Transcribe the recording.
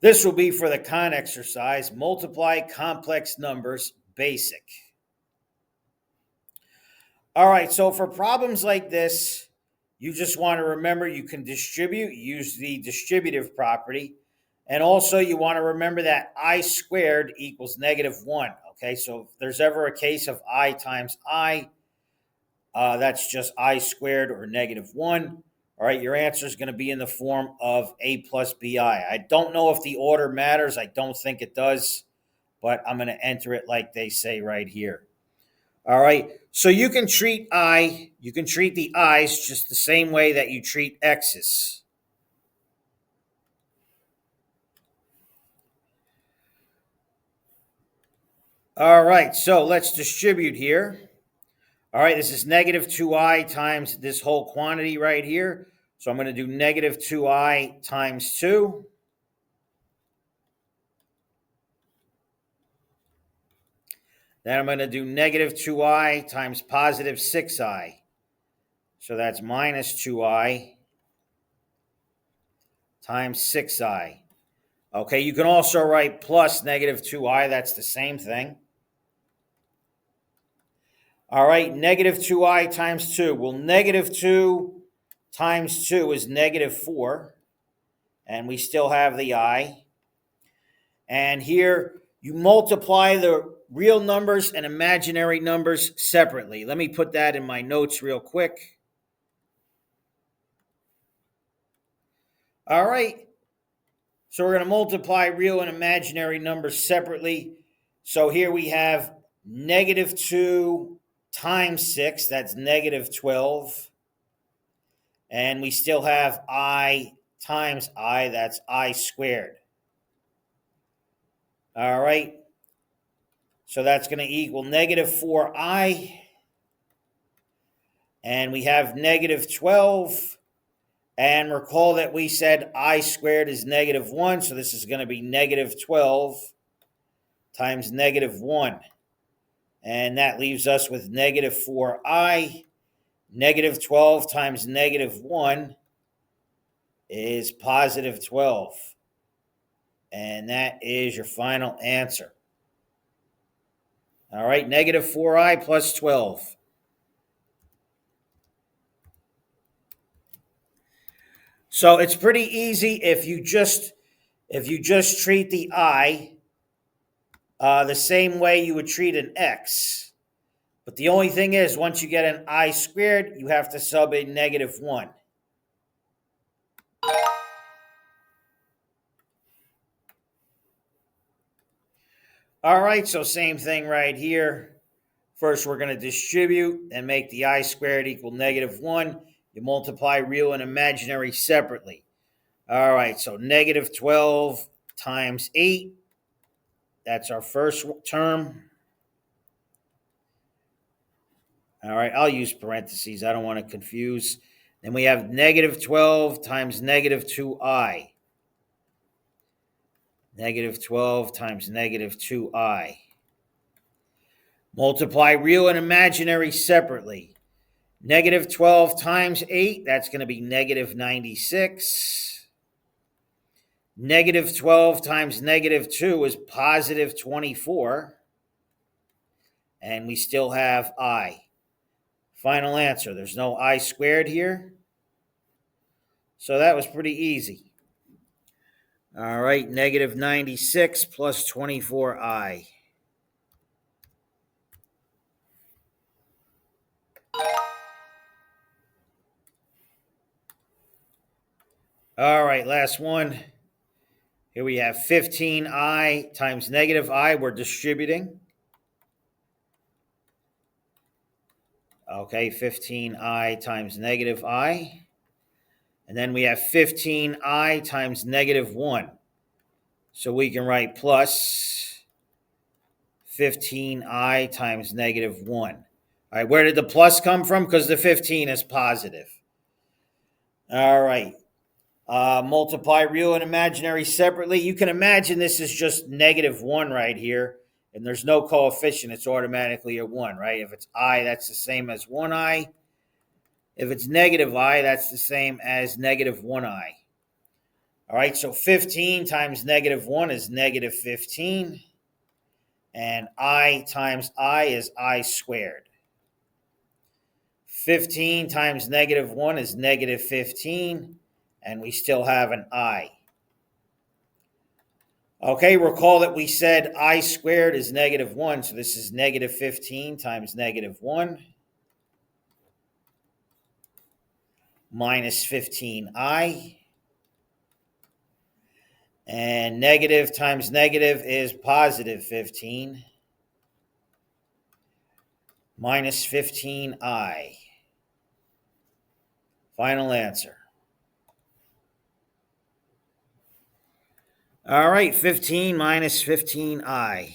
This will be for the con exercise, multiply complex numbers, basic. All right, so for problems like this, you just want to remember you can distribute, use the distributive property. And also you want to remember that I squared equals -1. Okay, so if there's ever a case of I times I, that's just I squared or -1. All right, your answer is going to be in the form of A plus BI. I don't know if the order matters. I don't think it does, but I'm going to enter it like they say right here. All right, so you can treat the i's just the same way that you treat x's. All right, so let's distribute here. All right, this is -2i times this whole quantity right here. So I'm going to do -2i times 2. Then I'm going to do -2i times +6i. So that's -2i times 6i. Okay, you can also write plus -2i. That's the same thing. All right, -2i times 2. Well, -2 times 2 is -4. And we still have the I. And here you multiply the real numbers and imaginary numbers separately. Let me put that in my notes real quick. All right. So we're going to multiply real and imaginary numbers separately. So here we have -2 times 6. That's -12. And we still have I times I. That's I squared. All right. So that's going to equal -4i. And we have -12. And recall that we said I squared is -1. So this is going to be -12 times -1. And that leaves us with -4i. -12 times -1 is +12. And that is your final answer. All right, -4i plus 12. So it's pretty easy if you just treat the I the same way you would treat an X. But the only thing is, once you get an I squared, you have to sub in -1. All right, so same thing right here. First, we're going to distribute and make the I squared equal -1. You multiply real and imaginary separately. All right, so -12 times 8. That's our first term. All right, I'll use parentheses. I don't want to confuse. Then we have -12 times -2i. -12 times -2i. Multiply real and imaginary separately. -12 times 8, that's going to be -96. -12 times -2 is +24. And we still have I. Final answer. There's no I squared here. So that was pretty easy. All right, -96 plus 24i. All right, last one. Here we have 15i times -i. We're distributing. Okay, 15i times -i. And then we have 15i times -1. So we can write plus 15i times -1. All right, where did the plus come from? Because the 15 is positive. All right. Multiply real and imaginary separately. You can imagine this is just -1 right here. And there's no coefficient. It's automatically a 1, right? If it's I, that's the same as 1i. If it's -i, that's the same as -1i. All right, so 15 times negative 1 is negative 15. And I times I is I squared. 15 times negative 1 is negative 15. And we still have an I. Okay, recall that we said I squared is negative 1. So this is negative 15 times negative 1 minus 15I. And negative times negative is positive 15 minus 15I. Final answer. All right, 15 minus 15I.